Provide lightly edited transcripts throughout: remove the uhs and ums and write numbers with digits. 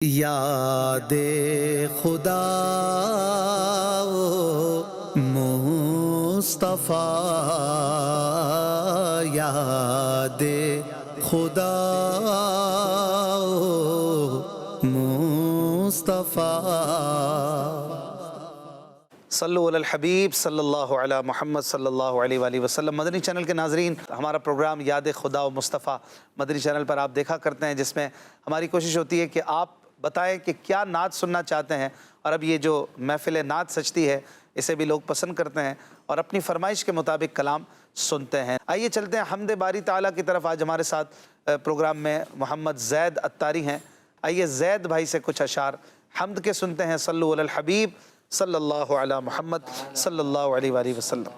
یاد خدا مصطفیٰ، یاد خدا مصطفیٰ۔ صلو علی الحبیب صلی اللہ علی محمد صلی اللہ علیہ وآلہ وسلم۔ مدنی چینل کے ناظرین، ہمارا پروگرام یاد خدا و مصطفیٰ مدنی چینل پر آپ دیکھا کرتے ہیں، جس میں ہماری کوشش ہوتی ہے کہ آپ بتائیں کہ کیا نعت سننا چاہتے ہیں، اور اب یہ جو محفل نعت سجتی ہے اسے بھی لوگ پسند کرتے ہیں اور اپنی فرمائش کے مطابق کلام سنتے ہیں۔ آئیے چلتے ہیں حمد باری تعالیٰ کی طرف۔ آج ہمارے ساتھ پروگرام میں محمد زید اتاری ہیں۔ آئیے زید بھائی سے کچھ اشعار حمد کے سنتے ہیں۔ صلو علی الحبیب صلی اللہ علی محمد صلی اللہ علیہ وآلہ وسلم۔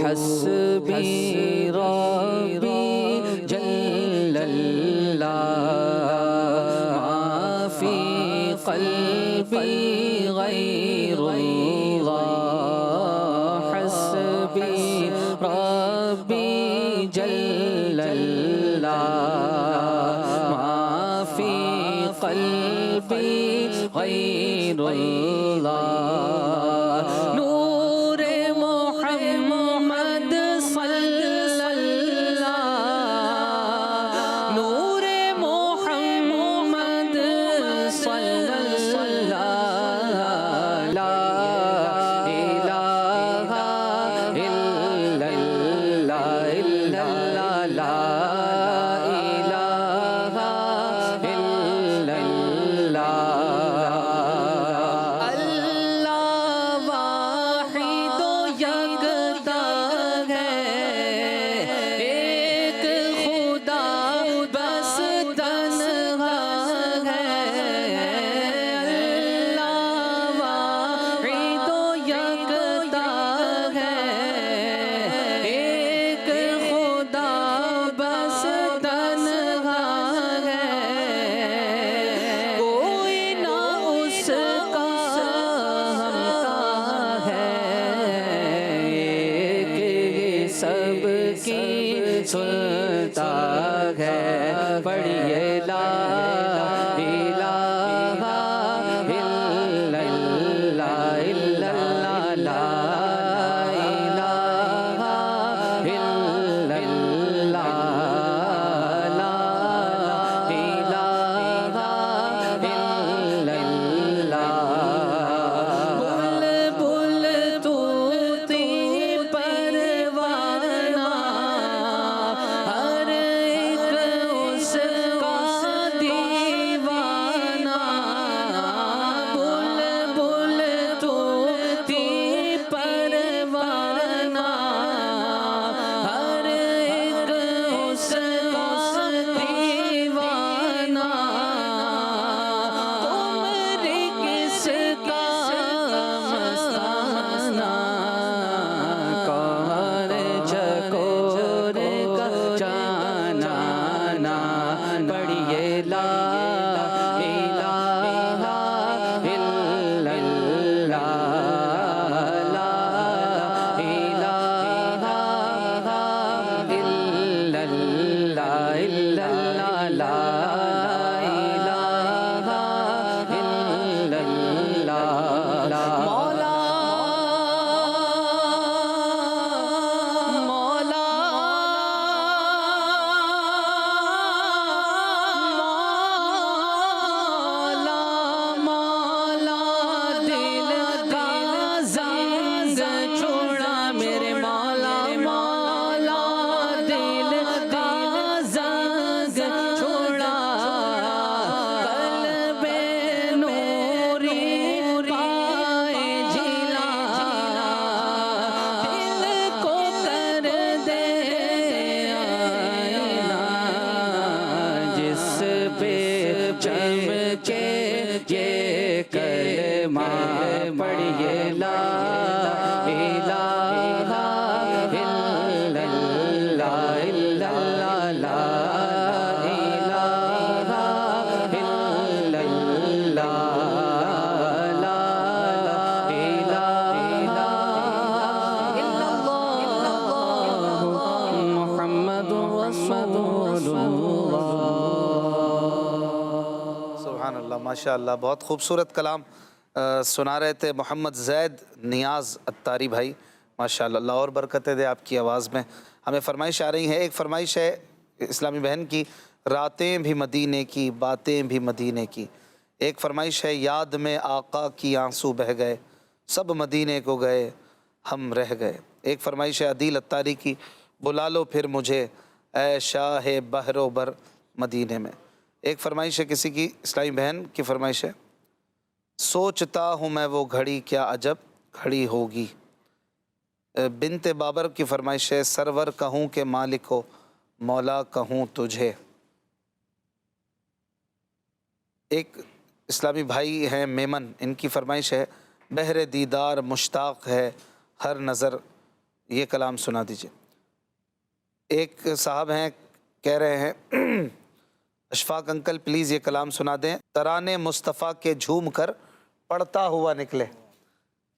حسبی ربی جل اللہ، ما فی قلبی غیر اللہ۔ حسبی ربی جل اللہ، ما فی قلبی غیر اللہ۔ نور محمد صلی اللہ، نور محمد صلی اللہ، لا الہ الا اللہ، الا اللہ، لا الہ الا اللہ۔ واحد و یکتا ہے، ایک خدا بس تنہا ہے۔ اللہ واحد و یکتا ہے، ایک خدا بس تنہا ہے۔ کوئی نہ اس کا ہمتا ہے، ایک ہی سب کی سنتا ہے۔ پڑھیے لا الہ الا اللہ، الا اللہ، لا الہ الا اللہ، لا الہ الا اللہ۔ بلبل طوطی پروانہ، ہر ایک اس کا دیوانہ۔ بلبل طوطی پروانہ، ہر ایک اس کا دیوانہ۔ عمر کس کا مستانہ، کون چکور کا جانانا۔ پڑھیے لا الہ الا اللہ، لا الہ الا اللہ، الا اللہ، لا الہ الا اللہ۔ مولا مولا مولا مولا، دل کا زنگ چھوڑا میرے مولا، مولا دل کا زنگ چھوڑا۔ قلب نوری پائے جھلا، دل کو کر دے آئینہ، جس پہ چمکے یہ کلمہ۔ پڑھیے لا الہ الا اللہ، الا اللہ، لا الہ الا اللہ، لا الہ الا اللہ، محمد رسول اللہ۔ سبحان اللہ، ماشاءاللہ بہت خوبصورت کلام سنا رہے تھے محمد زید نیاز اتاری بھائی، ماشاءاللہ اللہ اور برکتیں دے آپ کی آواز میں۔ ہمیں فرمائش آ رہی ہے، ایک فرمائش ہے اسلامی بہن کی، راتیں بھی مدینے کی باتیں بھی مدینے کی۔ ایک فرمائش ہے، یاد میں آقا کی آنسو بہہ گئے، سب مدینے کو گئے ہم رہ گئے۔ ایک فرمائش ہے عدیل اتاری کی، بلا لو پھر مجھے اے شاہ بحر و بر مدینے میں۔ ایک فرمائش ہے کسی کی اسلامی بہن کی فرمائش ہے، سوچتا ہوں میں وہ گھڑی کیا عجب گھڑی ہوگی۔ بنت بابر کی فرمائش ہے، سرور کہوں کہ مالک ہو مولا کہوں تجھے۔ ایک اسلامی بھائی ہیں میمن، ان کی فرمائش ہے، بہر دیدار مشتاق ہے ہر نظر، یہ کلام سنا دیجئے۔ ایک صاحب ہیں کہہ رہے ہیں اشفاق انکل پلیز یہ کلام سنا دیں، ترانے مصطفیٰ کے جھوم کر پڑھتا ہوا نکلے۔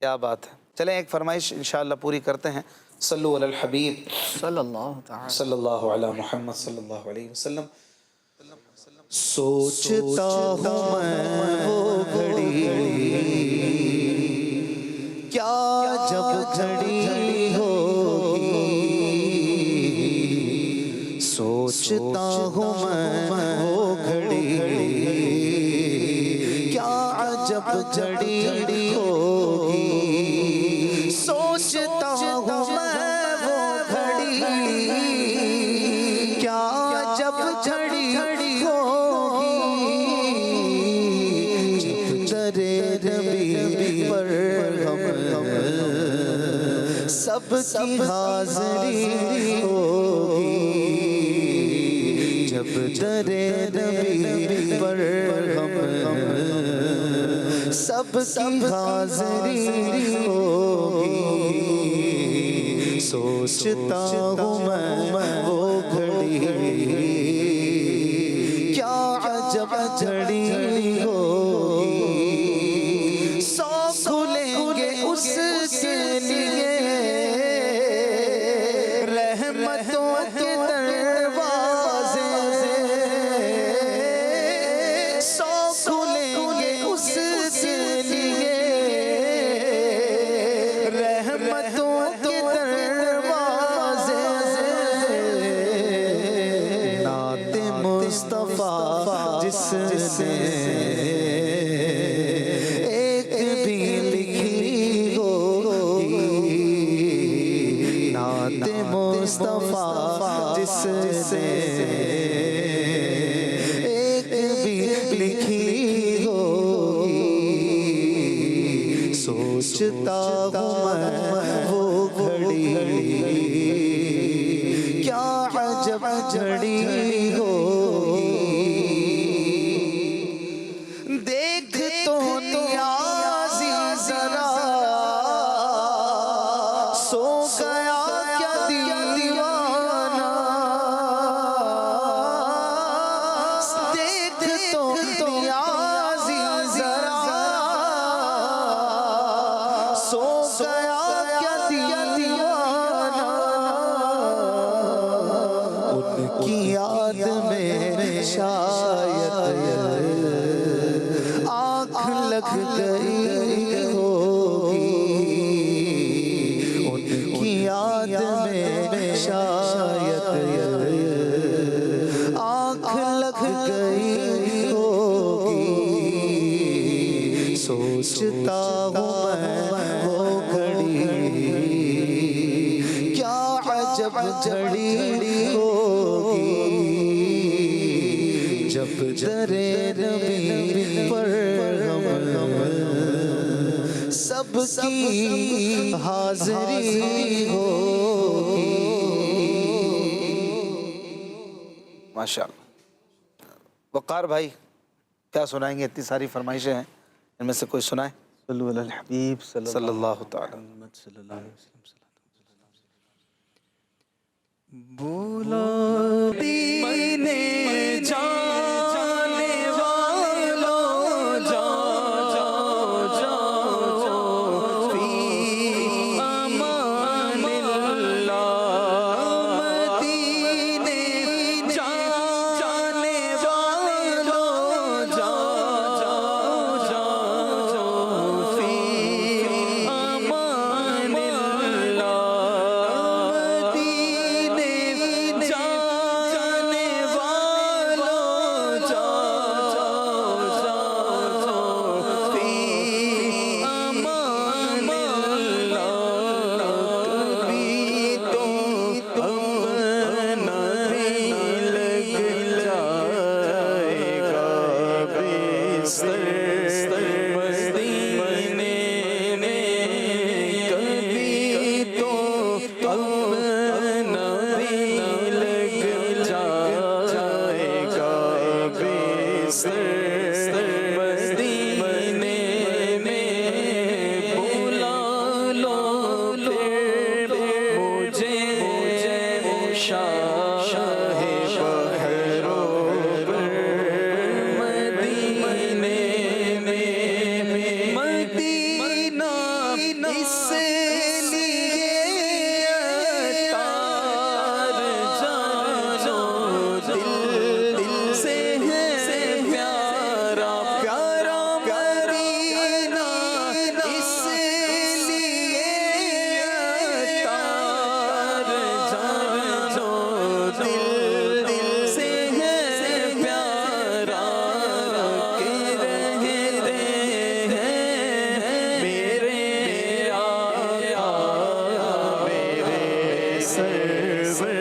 کیا بات ہے، چلیں ایک فرمائش انشاءاللہ پوری کرتے ہیں۔ صلو علی الحبیب صلی اللہ تعالی صلی اللہ علی محمد صلی اللہ علیہ وسلم۔ سوچتا ہوں میں وہ گھڑی کیا جب گھڑی ہوگی، سوچتا ہوں میں وہ گھڑی کیا جب گھڑی ہوگی، سوچتا ہوں میں وہ گھڑی کیا جب گھڑی نبی پر ہم سب کی حاضری ہوگی، جب در نبی پر ہم سب کی حاضری ہوگی، سوچتا ہوں میں وہ گھڑی کیا جب گھڑی ہوگی، کھلیں گے اس کے لیے رحمتوں کے دروازے، کھلیں گے اس کے لیے رحمتوں کے دروازے، نعت مصطفیٰ جس نے مصطفیٰ جس سے ایک بھی لکھی ہوگی، سوچتا ہوں میں وہ گھڑی کیا عجب گھڑی ہوگی، دیکھ تو نیازی ذرا سو گیا لگ گئی ہوگی، ان کی یاد میں شاید آنکھ لگ گئی ہوگی، سوچتا ہوں میں وہ گھڑی کیا عجب گھڑی ہوگی، جب در نبی پر سب کی حاضری ہوگی۔ ماشاءاللہ۔ وقار بھائی کیا سنائیں گے؟ اتنی ساری فرمائشیں ہیں، ان میں سے کوئی سنائیں۔ صلو علی الحبیب صلی اللہ تعالی صلی اللہ علیہ وسلم۔ بولا دینے جانے والوں جاؤ جاؤ فی امان اللہ، مدینے جانے والوں جاؤ بستر مدینے میں کبھی تو اپنا بھی لگ جائے گا بستر مدینے میں بلا لو پھر مجھے شاہ بحروں پر مدینے میں مدینہ اس لیے تار جانو دل سے ہے پیارا پیارا مدینہ اس لیے تار جانو دل سے ہے پیارا کہ رہتے ہیں میرے آقا میرے سرور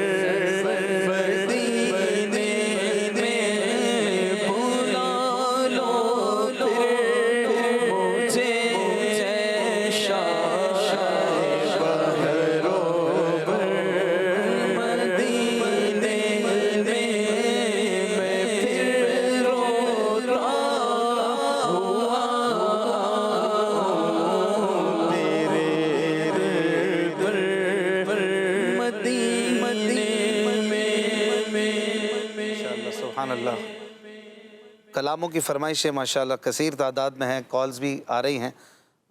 مدینے میں بلا لو پھر مجھے شاہ بحروں پر مدینے میں میں پھر روتا ہوا تیرے در پر مدینے میں ماشاءاللہ سبحان اللہ. کلاموں کی فرمائشیں ماشاءاللہ کثیر تعداد میں ہیں، کالز بھی آ رہی ہیں،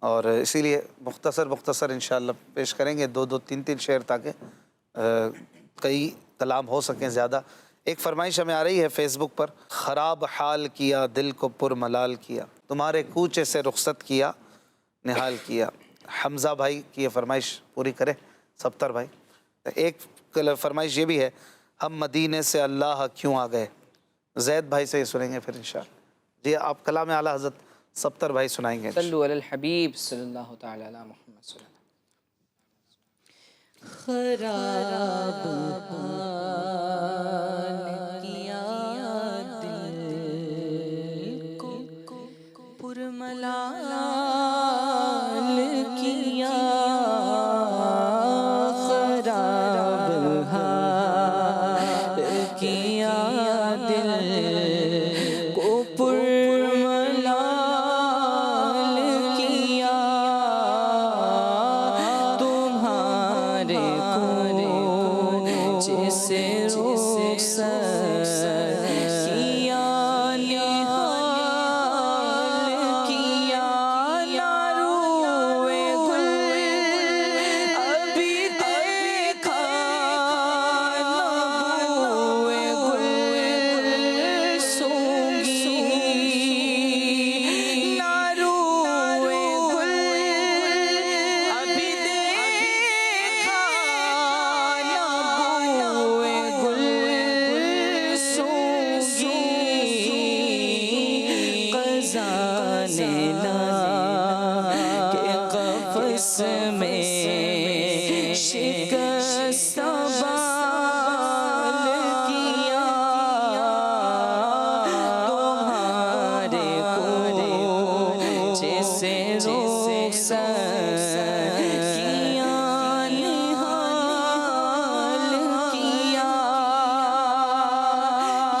اور اسی لیے مختصر انشاءاللہ پیش کریں گے، دو تین شعر تاکہ کئی کلام ہو سکیں زیادہ. ایک فرمائش ہمیں آ رہی ہے فیس بک پر: خراب حال کیا دل کو پر ملال کیا، تمہارے کوچے سے رخصت کیا نہال کیا. حمزہ بھائی کی یہ فرمائش پوری کرے سبتر بھائی. ایک فرمائش یہ بھی ہے: ہم مدینے سے اللہ کیوں آ گئے. زید بھائی سے یہ سنیں گے پھر انشاءاللہ. جی آپ کلام اعلیٰ حضرت سبتر بھائی سنائیں گے. صلو علی الحبیب صلی اللہ تعالی علی محمد صلی اللہ خراب حال کیا دل کو پرملال کیا، خراب حال کیا دل کو پرملال کیا، تمہارے کوچے سے رخصت کیا نہال کیا، نہ روئے گل ابھی دیکھا، نہ بوئے گل سونگی، نہ روئے گل ابھی دیکھا، نہ بوئے گل سونگی، قضا نے لا کے قفس میں شکست بال کیا، تمہارے کوچے سے رخصت کیا نہال کیا،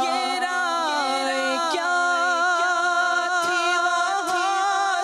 یہ رائے کیا تھی وہاں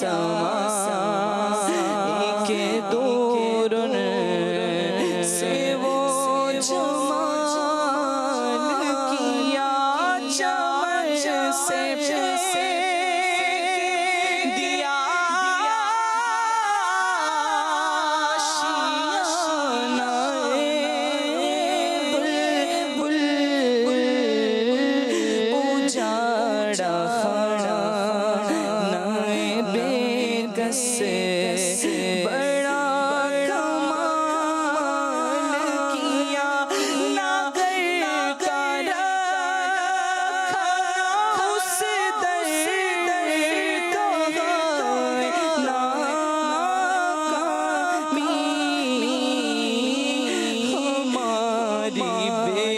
سما کے دور سے وہ جمال کیا چمن سے دیا شیشانہ بلبل اجاڑا خانہ بے کس بڑا کمال کیا نہ گھر کا رکھا اس در کا ناکامی ہماری بے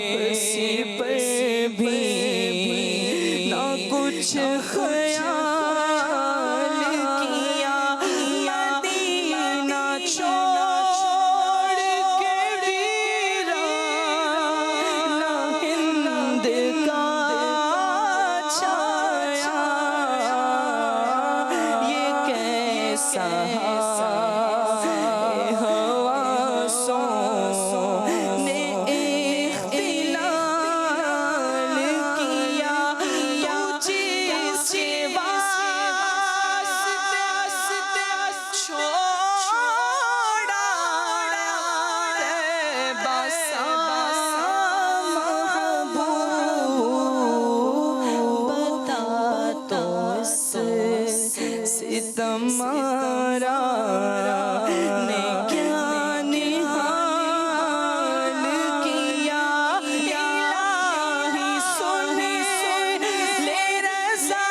بسی پر بھی نہ کچھ خیال کیا مدینہ چھوڑ کے ویران نہ ہند کا چھایا یہ کیسا حواسوں نے اختلال کیا تجھ سے واسطے چھوڑا بسا محبوب بتا تو ستم مارا نے کیا نحال کیا الہی سن لے رضا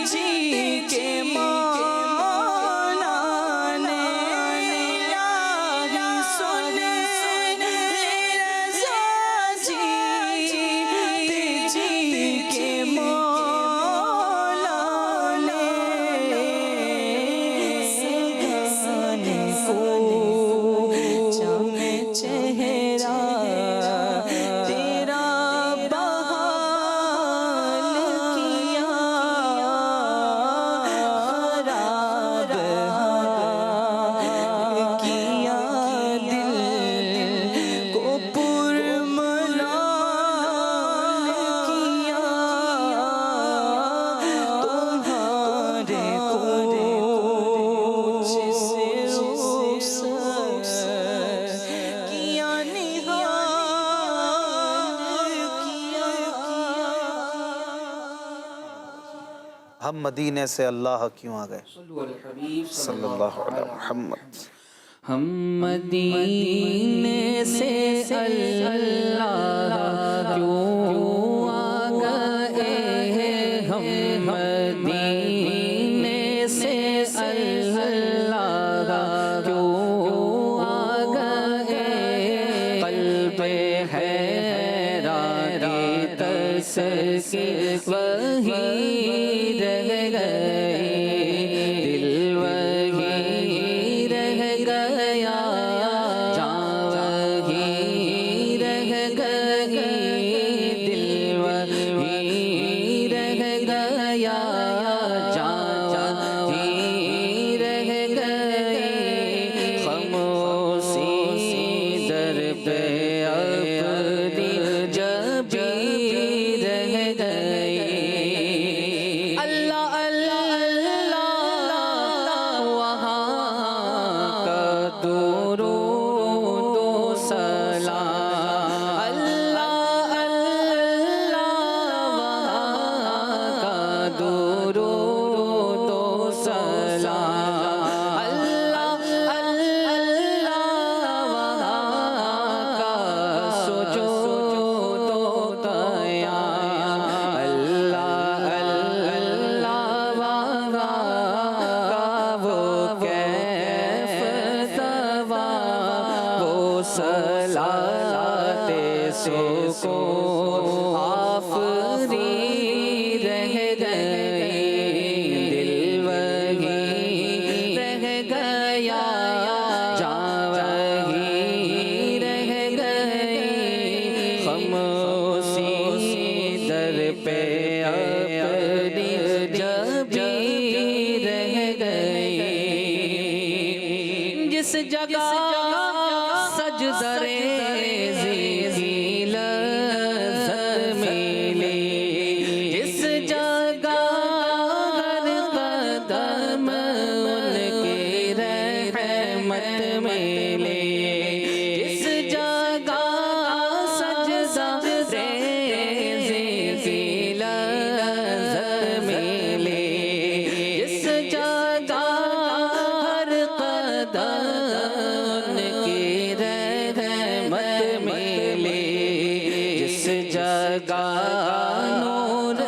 جی کے مولا نے الہی سن لے رضا جی کے مولا نے سگانے کو چمے چہرہ تیرا بحال کیا خراب کیا دل کو پرملال کیا تمہارے کچھ سے رخصت کیا نہال کیا ہم مدینے سے اللہ کیوں آ گئے صلی اللہ علیہ محمد ہم مدینے سے اللہ کیوں آ گئے ہم مدینے سے اللہ کیوں آ گئے قلب حیران تسکین وہی رہ گئے دل وہی رہ گیا جان وہی رہ گئی دل وہی رہ گیا جان وہی رہ گئی خاموشی در پہ اپنی جبی رہ گئی اللہ اللہ اللہ وہاں کا درود و سلام اللہ اللہ وہاں کا درود و سلام اللہ اللہ وہاں کا سجود و قیام اللہ اللہ وہاں کا وہ کیف ثواب وہ صلاۃ سکون آفری رہ گئی دل وہی رہ گیا جان وہی رہ گئی خاموشی در پہ اپنی جگہ نور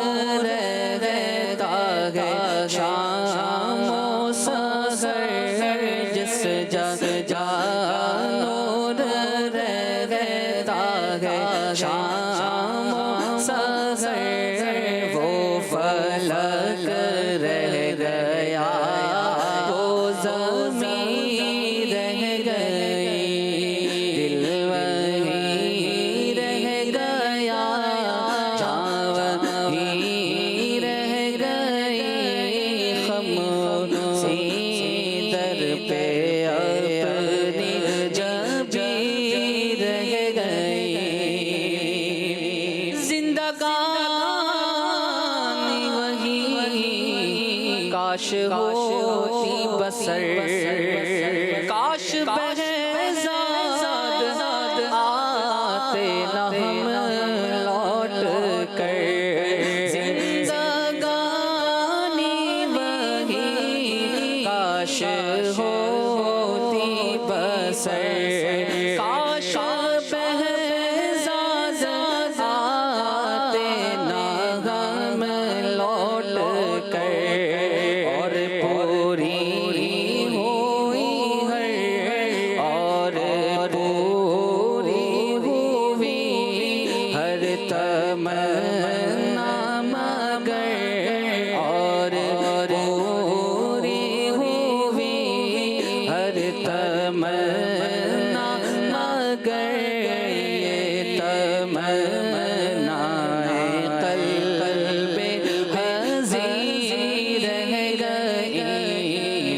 رہتا ہے شام و سحر، جس جگہ نور رہتا ہے شام و سحر، وہ فلک رہ گیا، وہ زمین رہ گئی، دل وہی رہ گیا، جان وہی رہ گئی، خاموشی در پہ اپنی جبی رہ گئی، زندگانی وہی کاش ہوتی بسر، کاش بہزاد آتے نہ ہم لوٹ کر، زندگانی وہی کاش ہوتی بسر، کاش بہزاد آتے نہ ہم لوٹ کر، اور پوری ہوئی ہے، اور پوری ہوئی ہر تمنا مگر، اور پوری ہوئی ہر تمنا مگر، یہ تمنائے قلب حزین رہ گئی،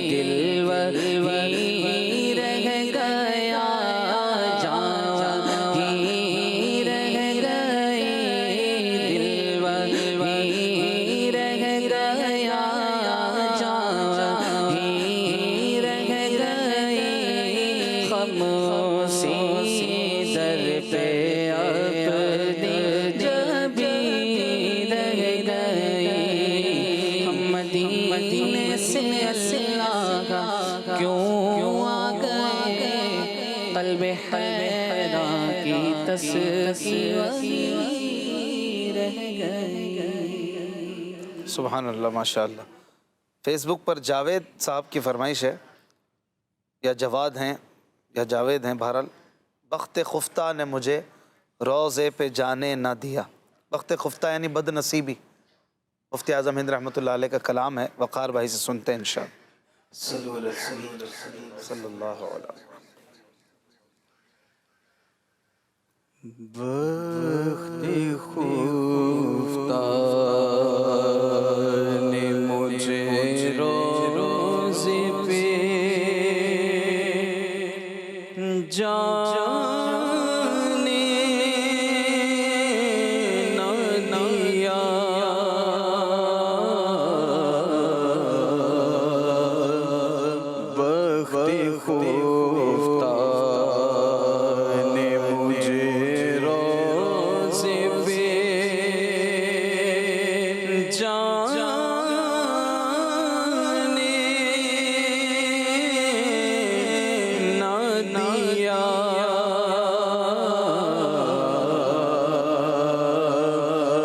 دل وہی رہ گیا، جان وہی رہ گئی، دل وہی رہ گیا، جان وہی رہ گئی، خاموشی در پہ اپنی جبی رہ گئی، ہم مدینے سے اللہ کیوں آ گئے، قلب حیران کی تصویر رہ گئی۔ سبحان اللہ، ماشاء اللہ۔ فیس بک پر جاوید صاحب کی فرمائش ہے، یا جواد ہیں یا جاوید ہیں، بہرحال، بخت خفتہ نے مجھے روضے پہ جانے نہ دیا۔ بخت خفتہ یعنی بد نصیبی، مفتی اعظم ہند رحمۃ اللہ علیہ کا کلام ہے، وقار بھائی سے سنتے ہیں انشاءاللہ۔ صلی اللہ علیہ وسلم۔ بخت خفتہ نے مجھے روزے پہ جانے نہ دیا، بخت خفتہ نے مجھے روزے پہ جانے نہ دیا،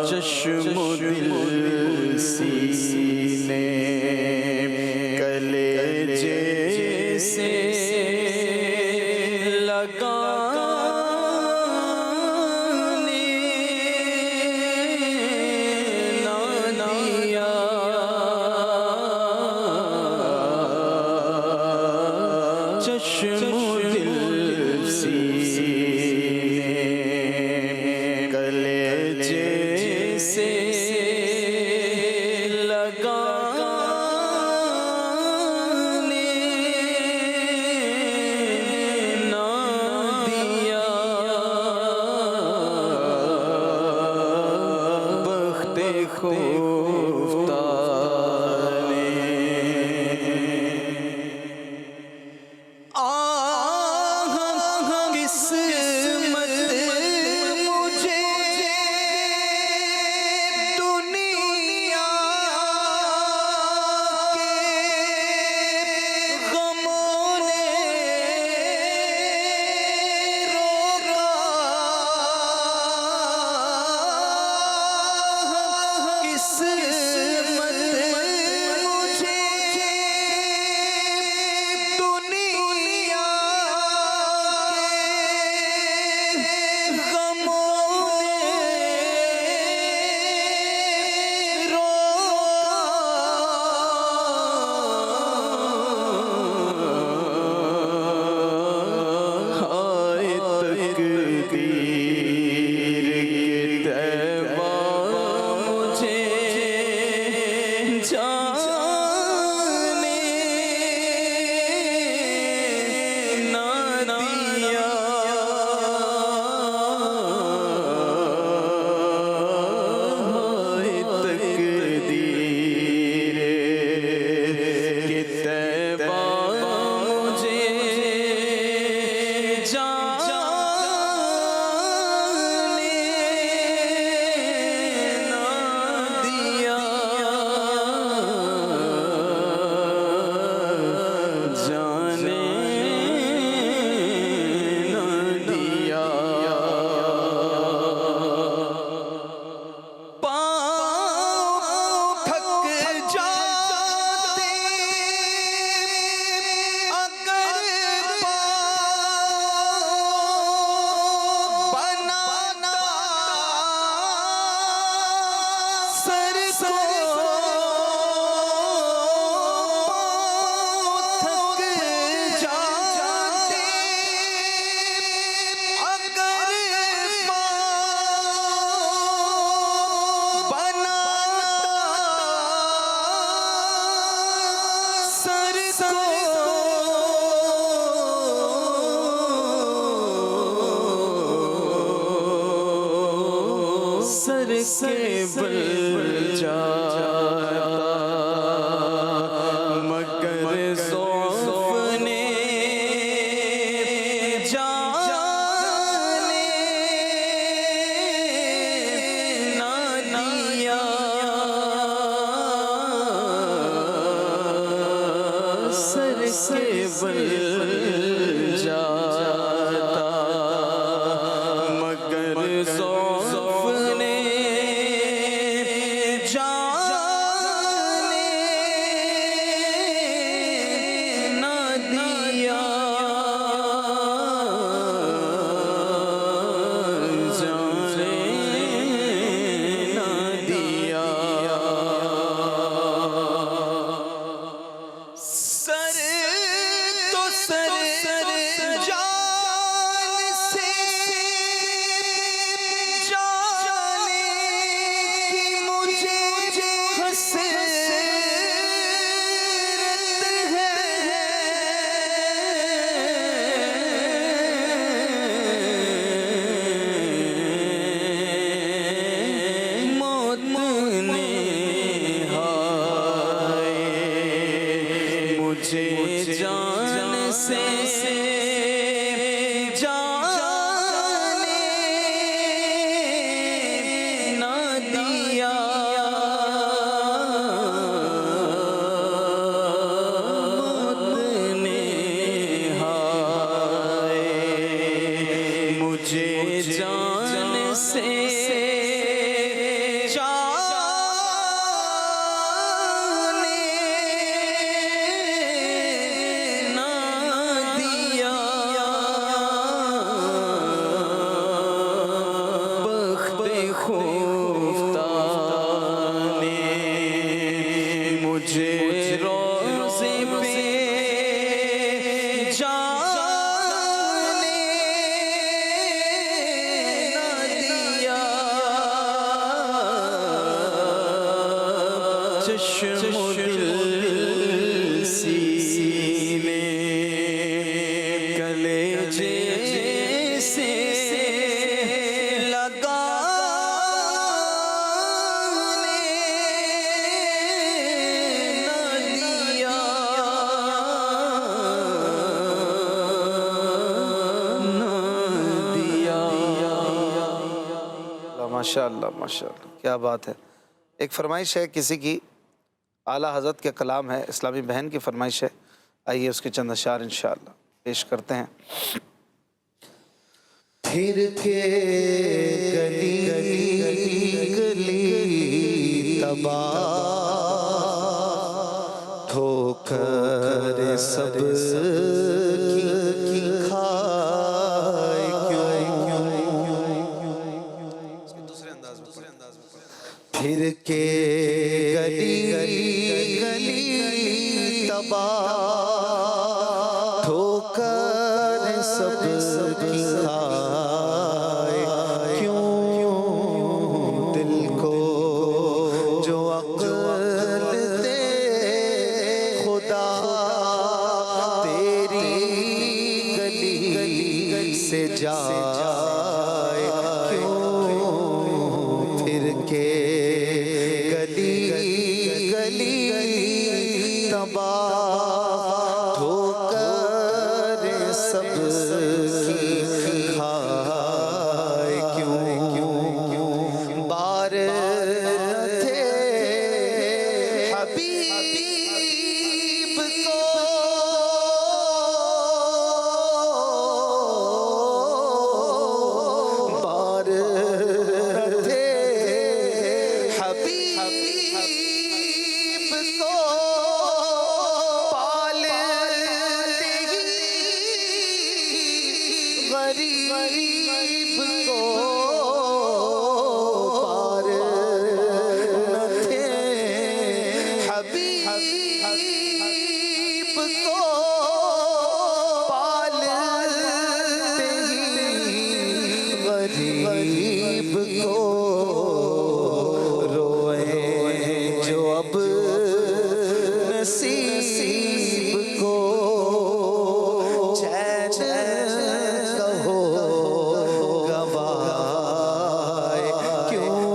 چشم و دل سینے کلیجے سے لگانے نہ دیا، چشم و دل سینے کلیجے سے لگانے نہ دیا، بخت خفتہ نے قسمت مجھے دنیا کے غموں نے روکا، سر کے بل جاتا مگر ضعف نے ماشاءاللہ ماشاءاللہ کیا بات ہے. ایک فرمائش ہے کسی کی، اعلیٰ حضرت کے کلام ہے، اسلامی بہن کی فرمائش ہے، آئیے اس کے چند اشعار انشاءاللہ پیش کرتے ہیں. پھر کے گلی گلی گلی تباہ ٹھوکر سب کی کھائے پھر کے گلی گلی گلی تباہ ٹھوکر سب کی کھائے کیوں دل کو جو عقل دے خدا تیری گلی گلی سے جائے کیوں پھر کے گلی گلی گلی تباہ ٹھوکر سب کی کھائے کیوں بار تھے حبیب کو بار تھے حبیب کو غریب کو پار نہ تھے حبیب کو پالتے ہی غریب کو روئے جو اب نصیب کو کہو گواہ کیوں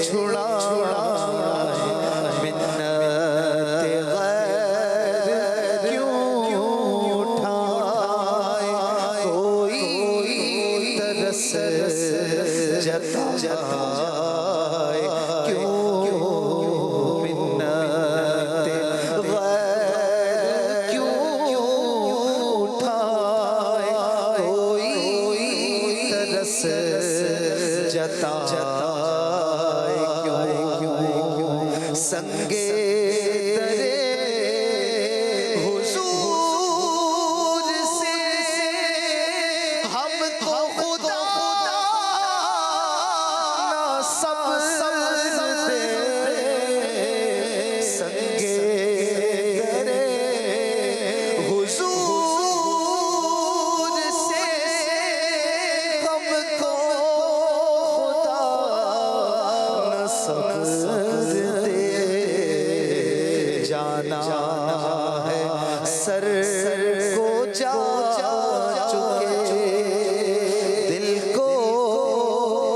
چھڑائے منت غیر کیوں اٹھائے کوئی ترس جتائے کیوں منت غیر کیوں اٹھائے کوئی ترس جتائے کیوں سنگے ترے حضور سے ہم کو خدا نہ صبر دے سنگے ترے حضور سے ہم کو خدا نہ صبر دے جانا ہے سر کو جا چکے دل کو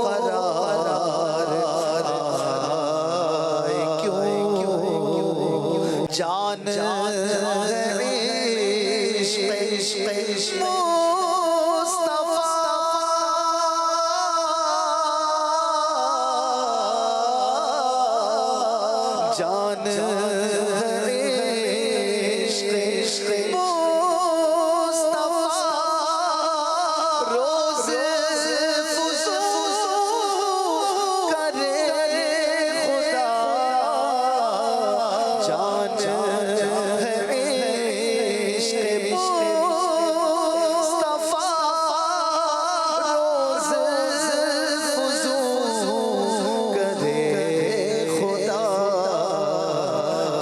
قرار آئے کیوں جان جان روز کرے خدا جان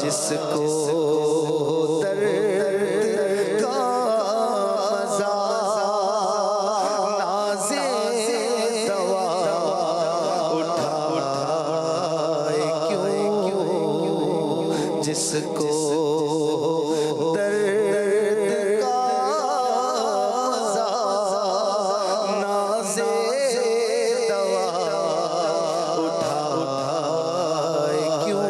جس کو درد کا مزہ نازے دوا اٹھائے کیوں جس کو درد کا مزہ نازے دوا اٹھائے کیوں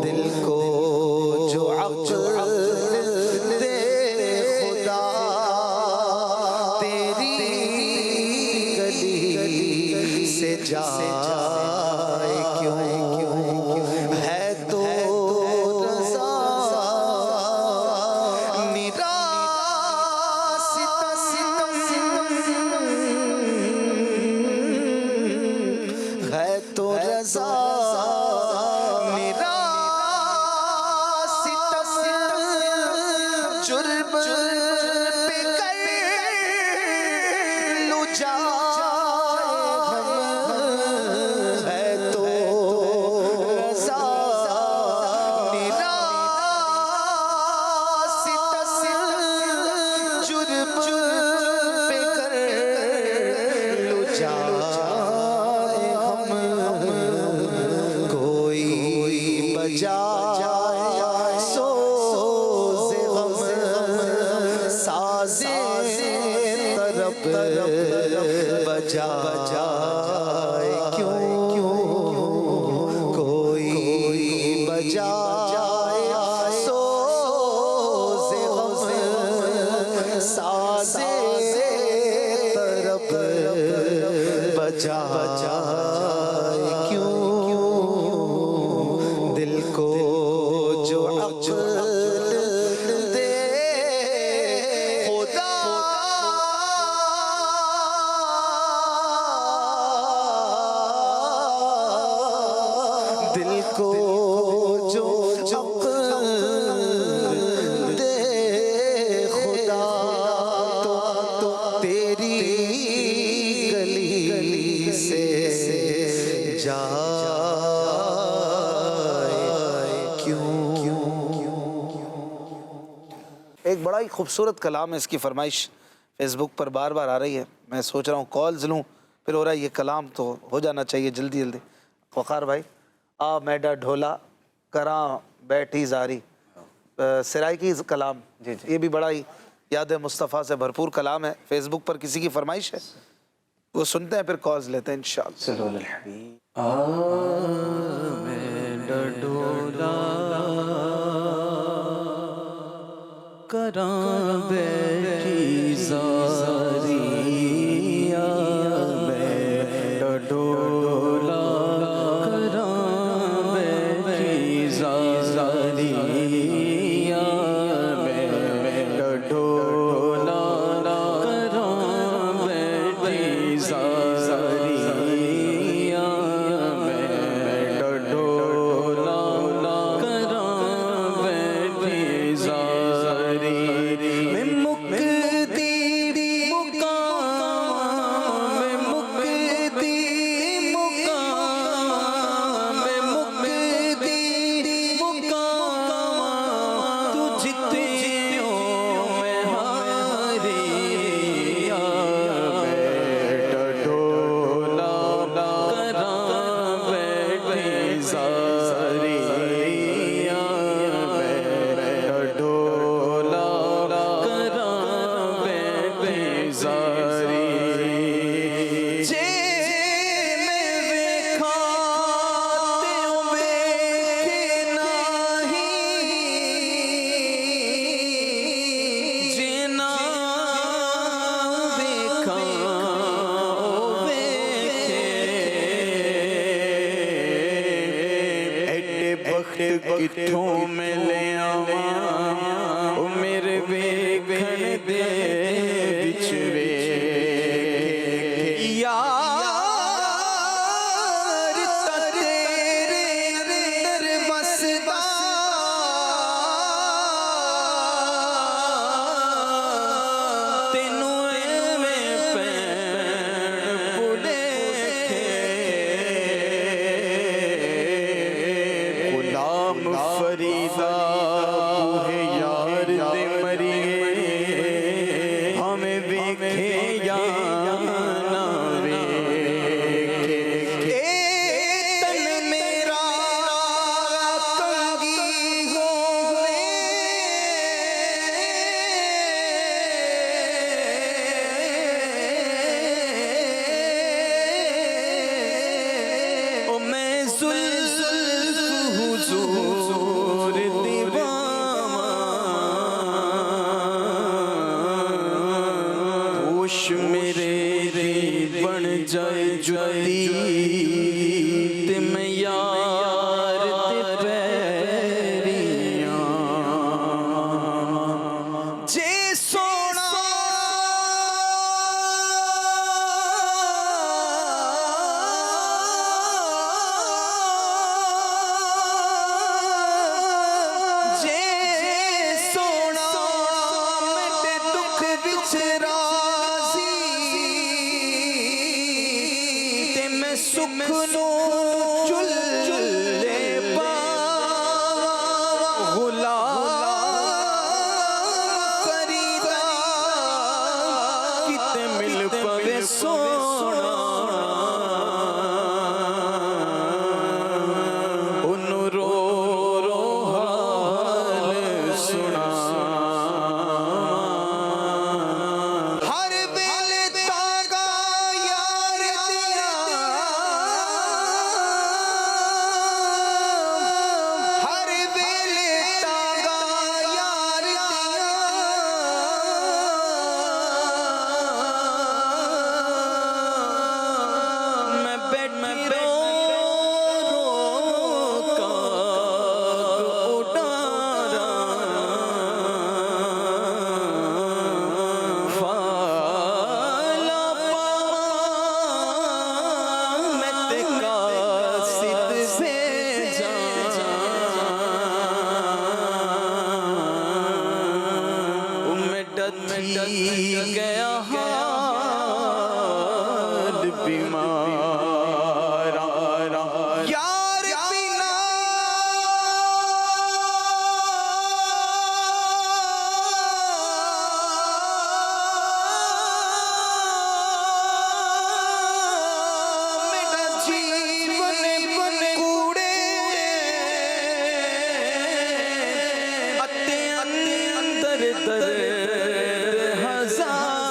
دل کو جو عقل دے خدا تیری گلی سے جائے کیوں ہے تو رضا ہے تو رضا جرم پہ کر لو جائے ہے تو رضا جرم پہ کر لو جائے کوئی بجائے سوز غم سازے طرب بجائے کیوں کوئی بجائے سوز غم سازے طرب بجائے کیوں دل کو جو عقل دے خدا دل کو جو عقل دے خدا تو تیری گلی سے جائے کیوں ایک بڑا ہی خوبصورت کلام ہے، اس کی فرمائش فیس بک پر بار بار آ رہی ہے. میں سوچ رہا ہوں کالز لوں، پھر ہو رہا ہے یہ کلام تو ہو جانا چاہیے جلدی جلدی. وقار بھائی، آ میڈا ڈھولا کراں بیٹھی زاری، سرائی کی کلام. یہ بھی بڑا ہی یاد مصطفیٰ سے بھرپور کلام ہے. فیس بک پر کسی کی فرمائش ہے؟ وہ سنتے ہیں پھر کالز لیتے ہیں انشاءاللہ. صلی اللہ علیہ الحبیب. میں ڈڈولا کراں بیٹھی زاری میں ڈڈولا کراں بیٹھی زاری میں ڈڈولا کراں بیٹھی زاری کتھوں میں لے آواں او میرے ویکھن دے وچ یار تا تیرے اندر وسدا تینوں ایویں پین بھلے فریدا بوہے یار دے مریے ہمیں ویکھے یا نہ ویکھے اے تن میرا کنگی ہوئے او میں زلزل حضور پوش میرے دی بن جائے جدی تے میں یار تے پیریاں جے سونا سکھنو چلے پا غلام فریدا کتے مل پوے سونا انہوں رو رو حال سنا گیا حال بیمار یار بنا میرا جیون بن کوڑے اتے اندر در ہزار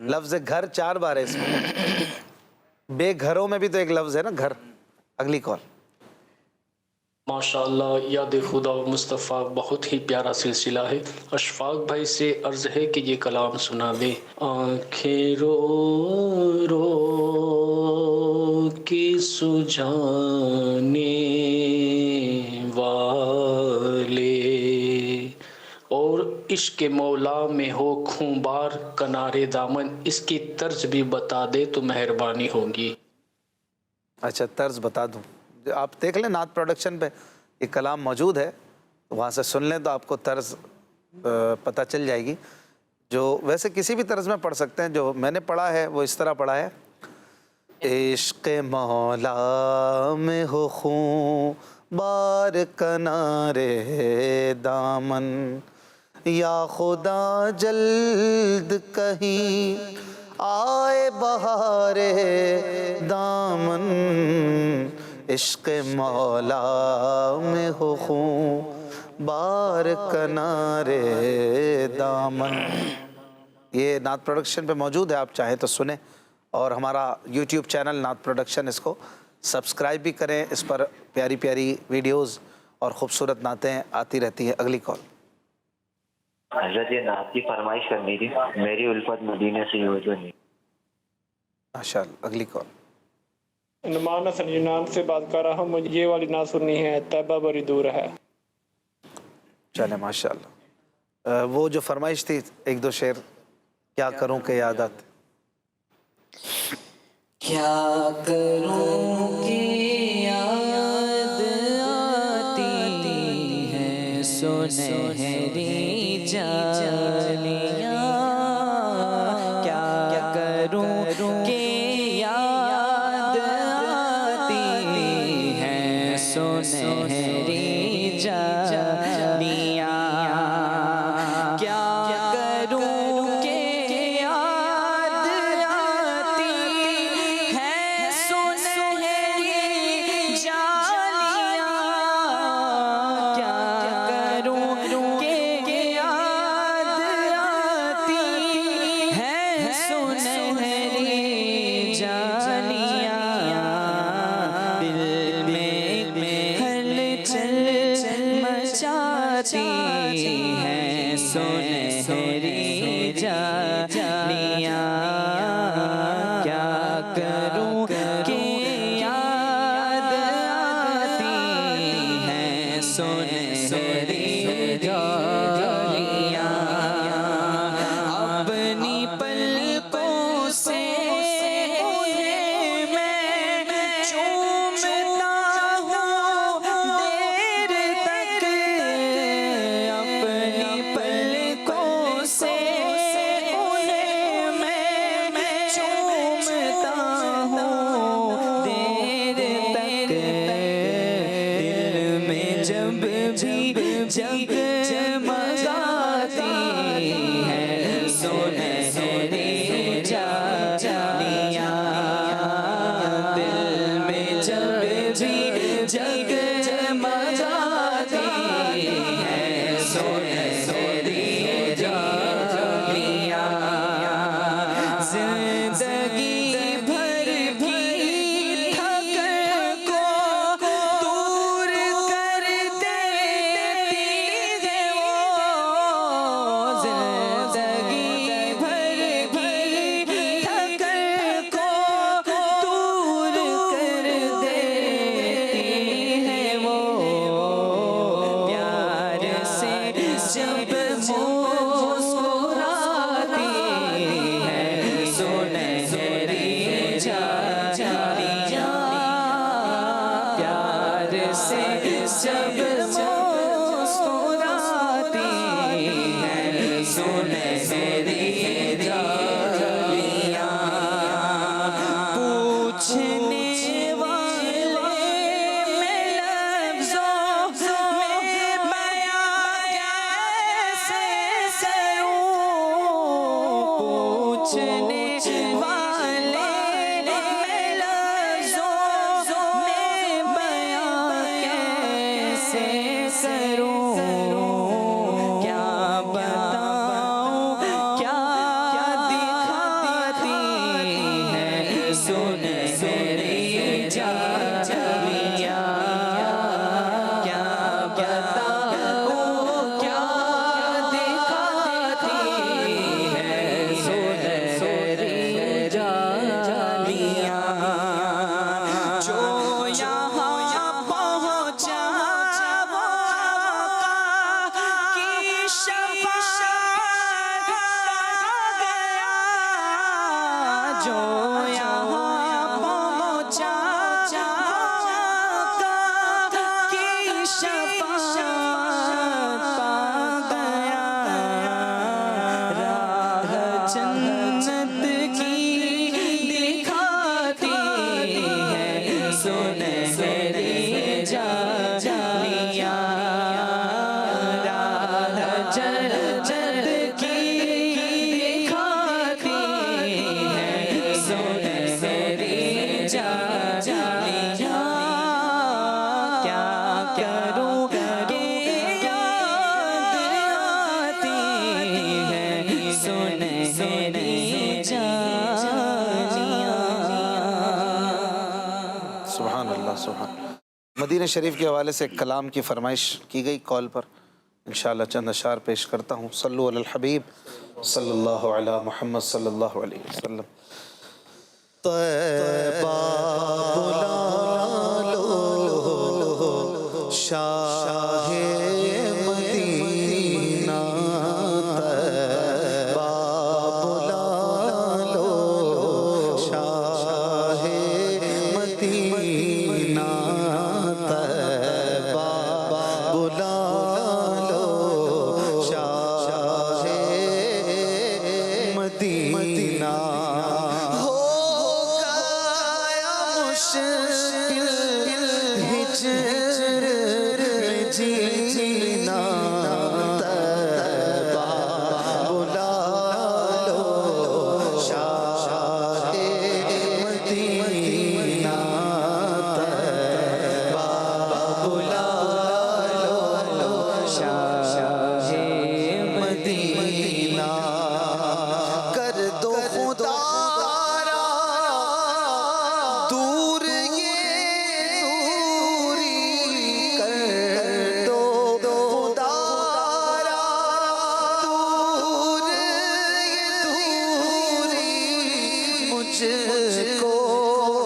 لفظ گھر 4 بار ہے اس میں. بے گھروں میں بھی تو ایک لفظ ہے نا گھر. اگلی کال. ماشاءاللہ یاد خدا و مصطفیٰ بہت ہی پیارا سلسلہ ہے. اشفاق بھائی سے عرض ہے کہ یہ کلام سنا دیں. آنکھیں رو رو کے سجانے والے اور عشق مولا میں ہو خونبار کنارے دامن. اس کی طرز بھی بتا دے تو مہربانی ہوگی. اچھا طرز بتا دوں. آپ دیکھ لیں نعت پروڈکشن پہ یہ کلام موجود ہے, وہاں سے سن لیں تو آپ کو طرز پتہ چل جائے گی. جو ویسے کسی بھی طرز میں پڑھ سکتے ہیں. جو میں نے پڑھا ہے وہ اس طرح پڑھا ہے. عشق مولا میں ہو خون بار کنارے دامن, یا خدا جلد کہیں آئے بہار دامن. عشق مولا میں ہو خون بار کنارے دامن. یہ نعت پروڈکشن پہ موجود ہے, آپ چاہیں تو سنیں. اور ہمارا یوٹیوب چینل نعت پروڈکشن, اس کو سبسکرائب بھی کریں. اس پر پیاری پیاری ویڈیوز اور خوبصورت نعتیں آتی رہتی ہیں. اگلی کال. حضرت یہ نعت کی فرمائش کرنی تھی. میری الفت مدینے سے ہی ہو جو نہیں. ماشاء اللہ. اگلی کال. نعمان حسن یونان سے بات کر رہا ہوں. مجھے یہ والی نعت سننی ہے, طیبہ بڑی دور ہے. چلیں ماشاء اللہ. وہ جو فرمائش تھی ایک دو شعر کیا کروں کہ یاد آتے. کیا کروں کہ یاد آتی ہے سنہری جالیاں. کیا کروں کہ یاد آتی ہے سنہری جالیاں. کیا کروں کہ یاد آتی ہے سنہری جالیاں. کیا کروں کہ یاد آتی ہے سنہری جالیاں. دل میں ہلچل مچاتی ہے سنہری جالیاں. کیا کروں کہ یاد آتی ہے سنہری جالیاں. اپنی پلکوں سے انہیں میں چومتا ہوں دیر تک. اپنی پلکوں سے انہیں میں چومتا ہوں دیر تک. دل میں جب بھی جگمگاتی ہے سنہری جالیاں. دل میں جب بھی جگمگاتی ہے سنہری جالیاں. زندگی بھر کی تھکن کو دور کر دیتی ہے وہ. زندگی بھر کی تھکن کو دور کر دیتی ہے وہ. پیار سے جب مسکراتی ہے سنہری جالیاں. پیار سے جب مسکراتی ہے سنہری جالیاں. پوچھنے والے میں لفظوں میں بیان کیسے کروں. پوچھنے والے میں لفظوں میں بیان کیسے مدینہ شریف کے حوالے سے ایک کلام کی فرمائش کی گئی کال پر، انشاءاللہ چند اشعار پیش کرتا ہوں۔ صلو علی الحبیب صلی اللہ علی محمد صلی اللہ علیہ وسلم۔ طیبہ بلا لو شاہ مدینہ، طیبہ بلا لو شاہ مدینہ، طیبہ بلا لو شاہ مدینہ۔ جینا طیبہ بلا لو شاہ مدینہ، طیبہ بلا لو شاہ مدینہ۔ کر دو خدا دور یہ دوری، کر دو خدا دور یہ دوری، مجھ کو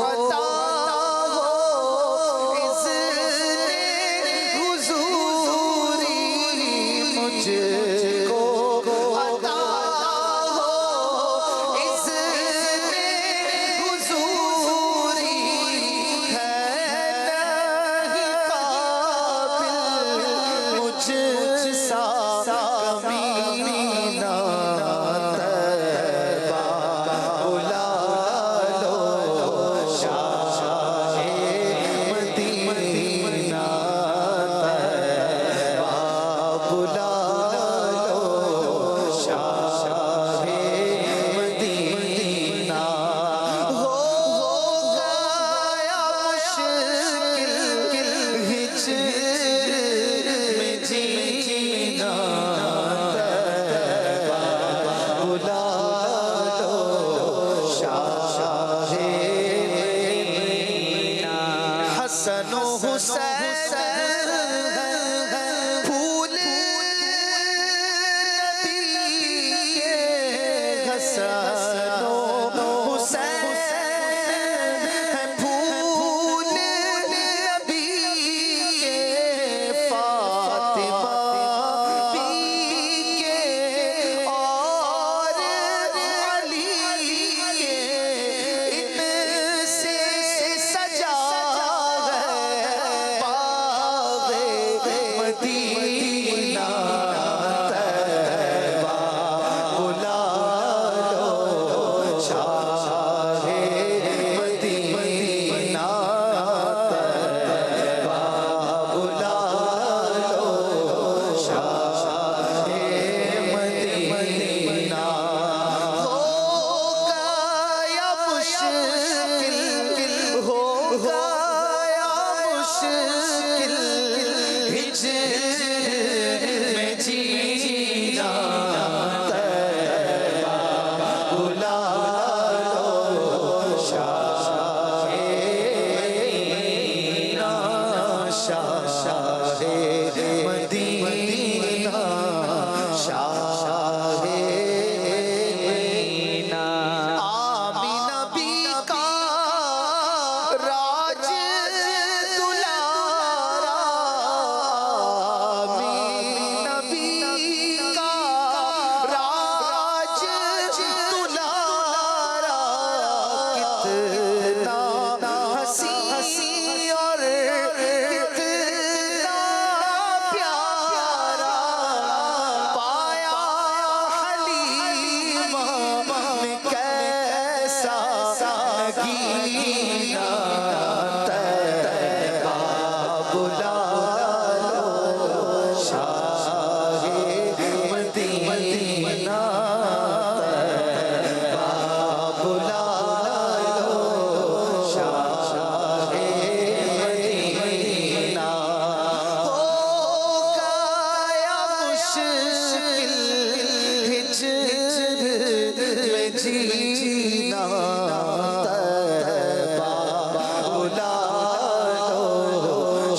عطا ہو اذن حضوری، مجھ کو عطا ہو اذن حضوری، ہے نہیں قابل مجھ سا کمینہ، طیبہ بلا لو شاہ مدینہ، طیبہ بلا لو شاہ مدینہ۔ ہو گیا مشکل ہجر میں جینا، طیبہ بلا لو شاہ مدینہ۔ حسن و حسین پھول نبی کے، حسن و حسین پھول نبی کے، فاطمہ بی کے اور علی کے، ان سے سجا ہے باغ مدینہ، طیبہ بلا لو شاہ مدینہ، طیبہ بلا لو شاہ مدینہ۔ ہوگا یا مشکل، ہوگا یا مشکل ہجر میں جینا، طیبہ بلا لو شاہ مدینہ، شاہ مدینہ، شاہ مدینہ۔ آمینہ بی کا راج دلارا، آمینہ بی کا راج دلارا، کتنا حسین اور کتنا پیارا، پایا حلیمہ میں کیسا نگینہ، طیبہ بلا لو شاہ مدینہ، طیبہ بلا لو شاہ مدینہ۔ ہوگا یا مشکل ہجر میں جینا، طیبہ بلا لو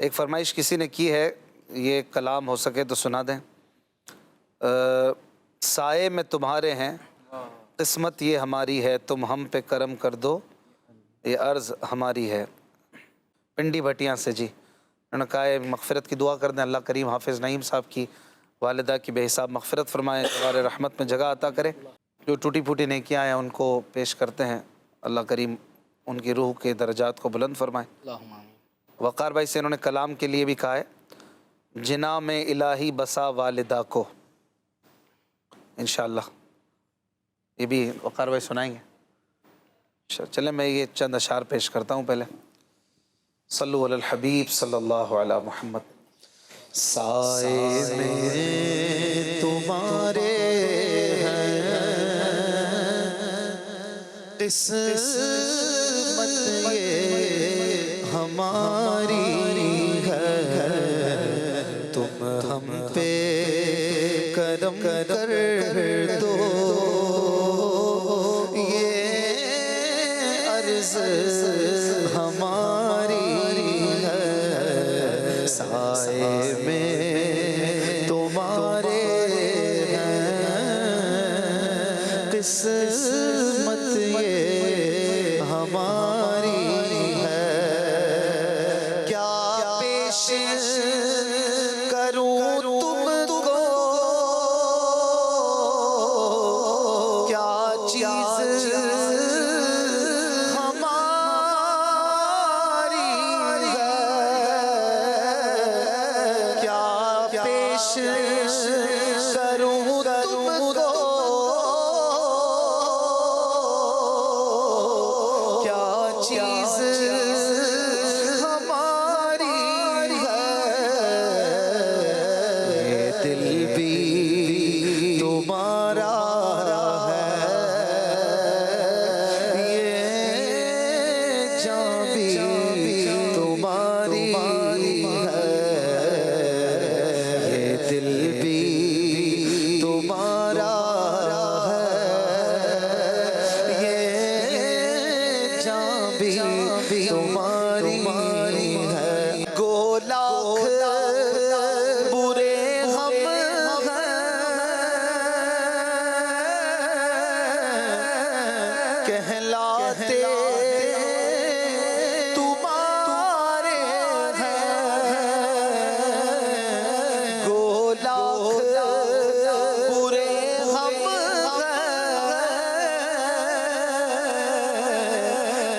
ایک فرمائش کسی نے کی ہے, یہ کلام ہو سکے تو سنا دیں. سائے میں تمہارے ہیں, قسمت یہ ہماری ہے, تم ہم پہ کرم کر دو, یہ عرض ہماری ہے. پنڈی بھٹیاں سے جی, انہوں نے کہا ہے مغفرت کی دعا کر دیں, اللہ کریم حافظ نعیم صاحب کی والدہ کی بے حساب مغفرت فرمائے, ہمارے رحمت میں جگہ عطا کرے. جو ٹوٹی پھوٹی نیکیاں ہیں ان کو پیش کرتے ہیں, اللہ کریم ان کی روح کے درجات کو بلند فرمائے. اللہم آمین. وقار بھائی سے انہوں نے کلام کے لیے بھی کہا ہے, جنا میں الہی بسا والدہ کو, انشاءاللہ یہ بھی وقار بھائی سنائیں گے. چلیں میں یہ چند اشعار پیش کرتا ہوں. پہلے صلو علی الحبیب صلی اللہ علی محمد. سائے میں تمہارے ہیں, قسمت یہ ہماری ہے, تم ہم پہ کرم کر دو, یہ عرض ہماری ہے. سائے میں تمہارے ہیں, قسمت یہ ہماری ہے. کیا پیش کروں تم کو, کیا چیز تمہاری ہے. گو لاکھ برے ہم کہلاتے تمہارے ہیں. گو لاکھ برے ہم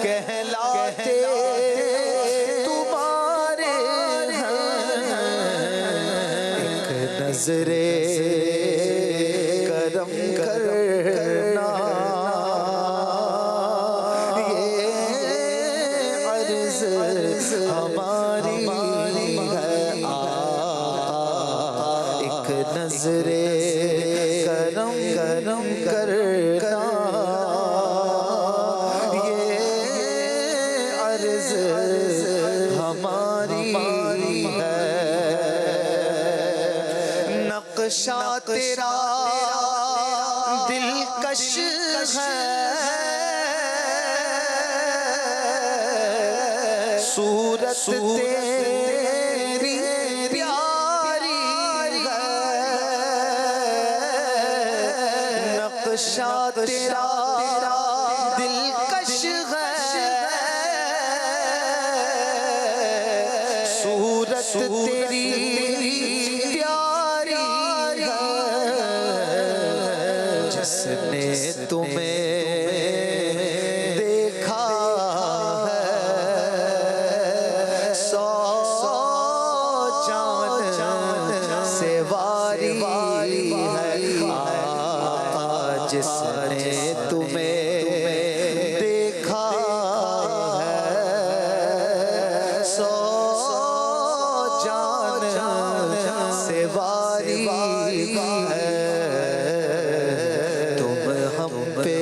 کہلاتے تمہارے ہیں. ایک نظر کرم کرنا یہ عرض ہماری ہے. ایک نظر کرم کرنا یہ عرض ہماری ہے. نقشہ تیرا دلکش ہے, صورت تیری پیاری ہے. نقشہ تیرا دلکش ہے, صورت تیری پیاری ہے. جس نے تمہیں دیکھا ہے سو جان سے واری ہے. جس نے تمہیں دیکھا ہے سو جان سے واری ہے. تم ہم پہ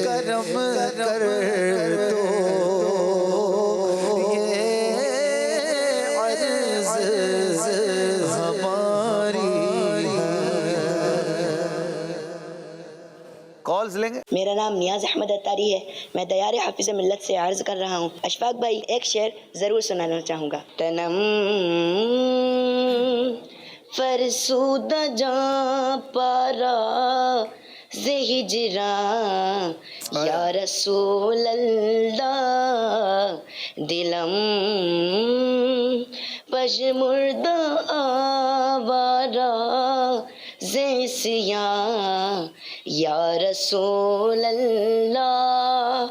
کرم کر دو, یہ عرض ہماری ہے. کالز لیں گے. میرا نام نیاز احمد اتاری ہے. میں دیار حافظ ملت سے عرض کر رہا ہوں. اشفاق بھائی ایک شعر ضرور سنانا چاہوں گا. تنم فرسودہ جاں پارا ہجراں یا رسول اللہ دلم پژمردہ آوارہ زیسیاں یا رسول اللہ.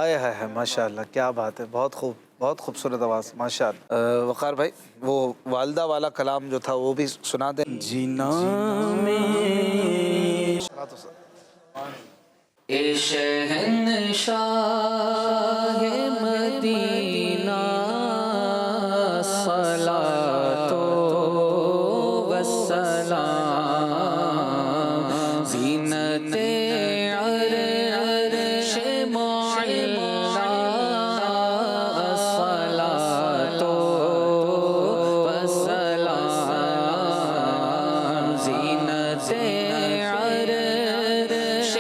آئے ہے ماشاءاللہ کیا بات ہے. بہت خوب بہت خوبصورت آواز ماشاءاللہ. وقار بھائی وہ والدہ والا کلام جو تھا وہ بھی سنا دیں. جینا میں اے شہنشاہ مدینہ صلاۃ والسلام زینت عرش معلا صلاۃ والسلام زینت عرش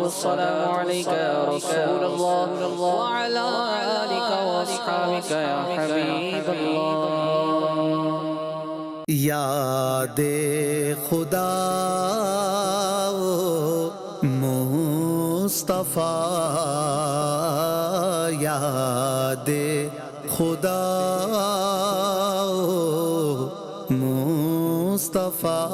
والسلام عليك يا رسول الله وعلى آلك وأصحابك يا حبيب الله. یاد خدا مصطفیٰ یاد خدا مصطفیٰ